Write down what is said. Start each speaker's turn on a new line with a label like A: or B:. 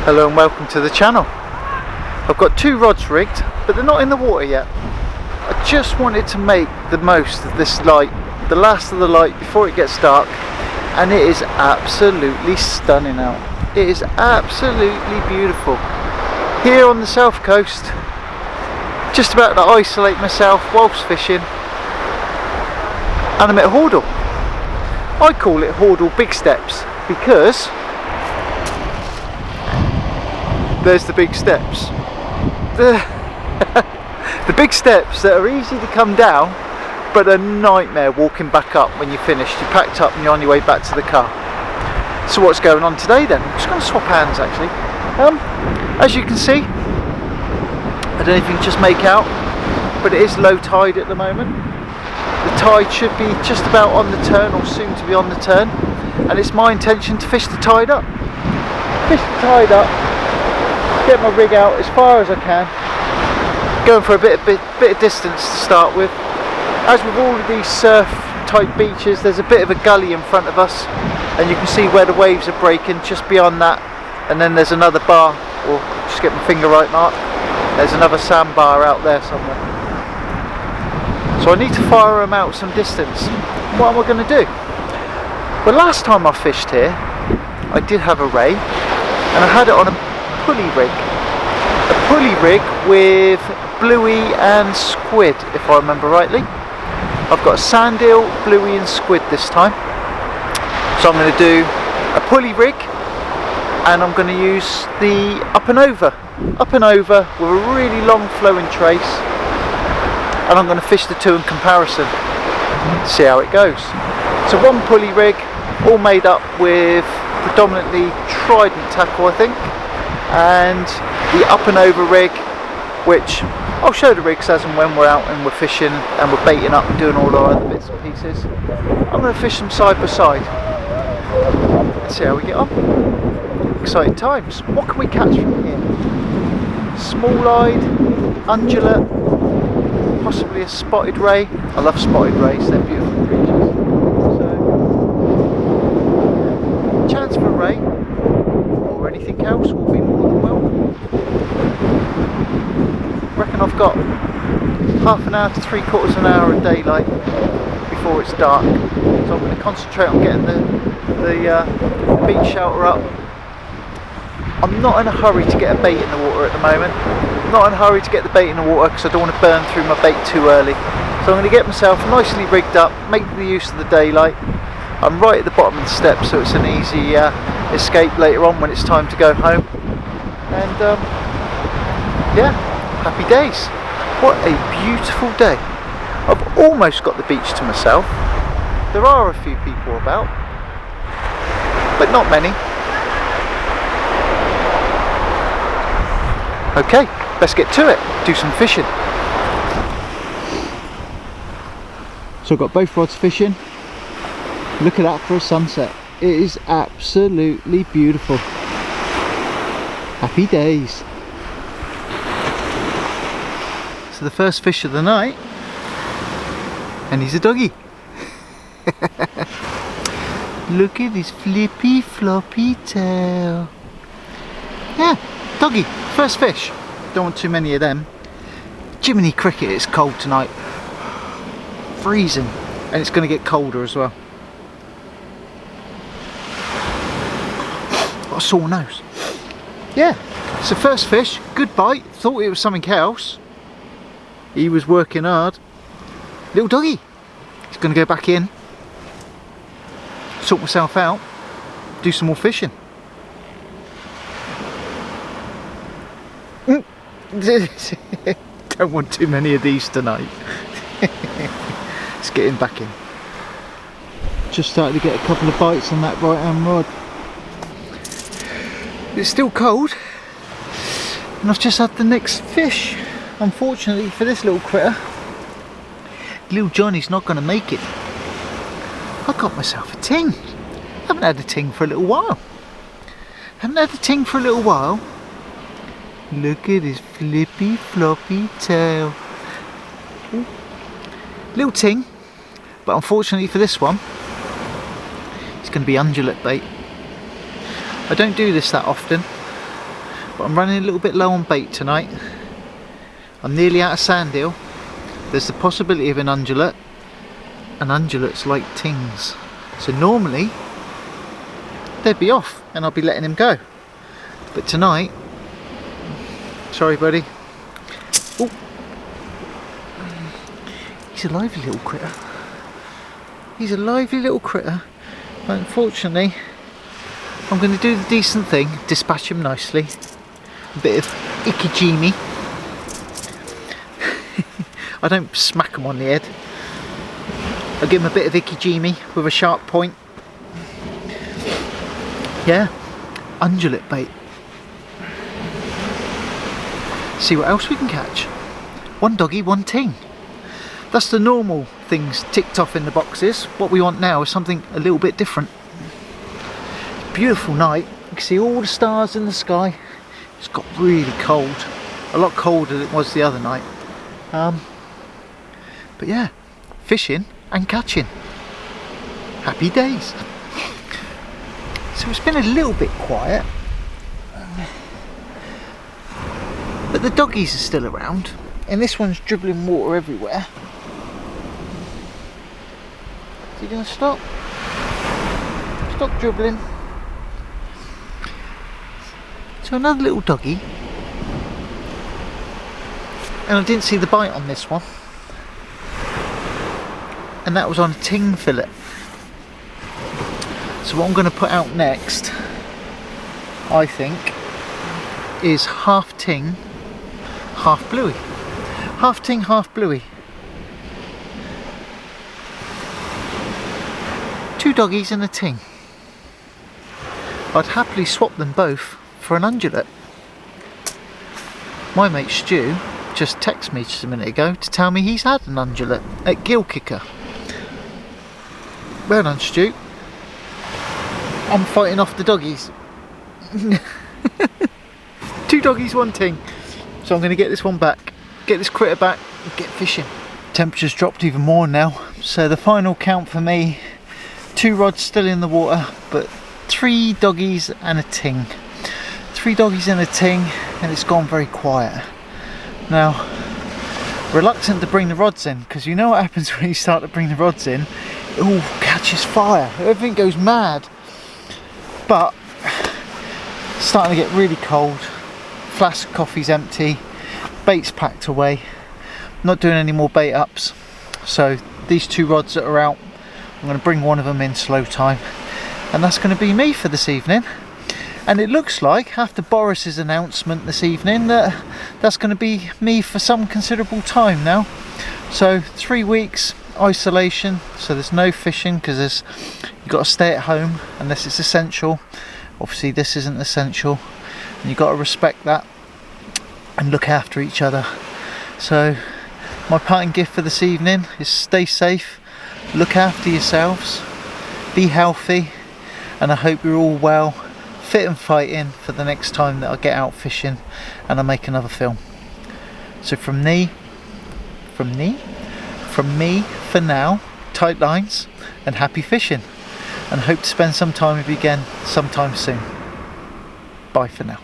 A: Hello and welcome to the channel. I've got two rods rigged, but they're not in the water yet. I just wanted to make the most of this light, the last of the light before it gets dark, and it is absolutely stunning out. It is absolutely beautiful. Here on the south coast, just about to isolate myself whilst fishing, and I'm at Hordle. I call it Hordle Big Steps because there's the big steps. The big steps that are easy to come down, but a nightmare walking back up when you're finished. You're packed up and you're on your way back to the car. So what's going on today then? I'm just going to swap hands actually. As you can see, I don't know if you can just make out, but it is low tide at the moment. The tide should be just about on the turn, or soon to be on the turn, and it's my intention to fish the tide up. Fish the tide up, get my rig out as far as I can, going for a bit of distance to start with. As with all of these surf type beaches, there's a bit of a gully in front of us, and you can see where the waves are breaking just beyond that, and then there's another bar, or just get my finger right mark, there's another sandbar out there somewhere. So I need to fire them out some distance. What am I going to do? Well, last time I fished here, I did have a ray, and I had it on a pulley rig. A pulley rig with bluey and squid, if I remember rightly. I've got a sand eel, bluey and squid this time. So I'm going to do a pulley rig, and I'm going to use the up and over with a really long flowing trace, and I'm going to fish the two in comparison, see how it goes. So one pulley rig, all made up with predominantly trident tackle I think, and the up and over rig, which I'll show the rigs as and when we're out and we're fishing and we're baiting up and doing all our other bits and pieces. I'm going to fish them side by side and see how we get on. Exciting times. What can we catch from here? Small-eyed, undulate, possibly a spotted ray. I love spotted rays, they're beautiful creatures. So, chance for a ray or anything else will be more than welcome. Reckon I've got half an hour to 3/4 of an hour of daylight before it's dark, so I'm going to concentrate on getting the beach shelter up. I'm not in a hurry to get a bait in the water at the moment. Not in a hurry to get the bait in the water because I don't want to burn through my bait too early. So I'm going to get myself nicely rigged up, make the use of the daylight. I'm right at the bottom of the steps, so it's an easy escape later on when it's time to go home. And yeah, happy days. What a beautiful day. I've almost got the beach to myself. There are a few people about, but not many. Okay, let's get to it, do some fishing. So I've got both rods fishing. Look at that for a sunset. It is absolutely beautiful. Happy days. So the first fish of the night, and he's a doggy. Look at his flippy floppy tail. Yeah, doggy, first fish. Don't want too many of them. Jiminy cricket, it's cold tonight. Freezing, and it's going to get colder as well. Got a sore nose. Yeah, so first fish, good bite. Thought it was something else. He was working hard. Little doggy. He's going to go back in, sort myself out, do some more fishing. Don't want too many of these tonight. Let's get him back in. Just started to get a couple of bites on that right hand rod. It's still cold, and I've just had the next fish. Unfortunately for this little critter, little Johnny's not going to make it. I got myself a ting. Haven't had a ting for a little while. Look at his flippy floppy tail. Ooh. Little ting, but unfortunately for this one, it's going to be undulate bait. I don't do this that often, but I'm running a little bit low on bait tonight. I'm nearly out of sand eel. There's the possibility of an undulate, and undulates like tings, so normally they'd be off and I'll be letting him go, but tonight, sorry buddy. Ooh. He's a lively little critter. He's a lively little critter, but unfortunately I'm going to do the decent thing, dispatch him nicely. A bit of ikijimi. I don't smack him on the head. I give him a bit of ikijimi with a sharp point. Yeah, undulate bait. See what else we can catch. One doggy, one ting. That's the normal things ticked off in the boxes. What we want now is something a little bit different. Beautiful night. You can see all the stars in the sky. It's got really cold. A lot colder than it was the other night. But yeah, fishing and catching. Happy days. So it's been a little bit quiet, but the doggies are still around, and this one's dribbling water everywhere. Is he going to stop? Stop dribbling. So another little doggy, and I didn't see the bite on this one, and that was on a ting fillet. So what I'm going to put out next, I think, is half ting, half bluey. Half ting, half bluey. Two doggies and a ting. I'd happily swap them both for an undulate. My mate Stu just texted me just a minute ago to tell me he's had an undulate at Gill Kicker. Well done, Stu. I'm fighting off the doggies. Two doggies, one ting. So I'm going to get this one back, get this critter back, and get fishing. Temperature's dropped even more now, so the final count for me, 2 rods still in the water, but 3 doggies and a ting. 3 doggies and a ting, and it's gone very quiet. Now, reluctant to bring the rods in, because you know what happens when you start to bring the rods in, it all catches fire, everything goes mad. But it's starting to get really cold. Flask of coffee's empty, bait's packed away. Not doing any more bait ups. So these 2 rods that are out, I'm going to bring one of them in slow time, and that's going to be me for this evening. And it looks like, after Boris's announcement this evening, that that's going to be me for some considerable time now. So 3 weeks isolation, so there's no fishing, because you've got to stay at home unless it's essential. Obviously this isn't essential, and you've got to respect that and look after each other. So my parting gift for this evening is stay safe, look after yourselves, be healthy, and I hope you're all well, fit and fighting for the next time that I get out fishing and I make another film. So from me for now, tight lines and happy fishing, and hope to spend some time with you again sometime soon. Bye for now.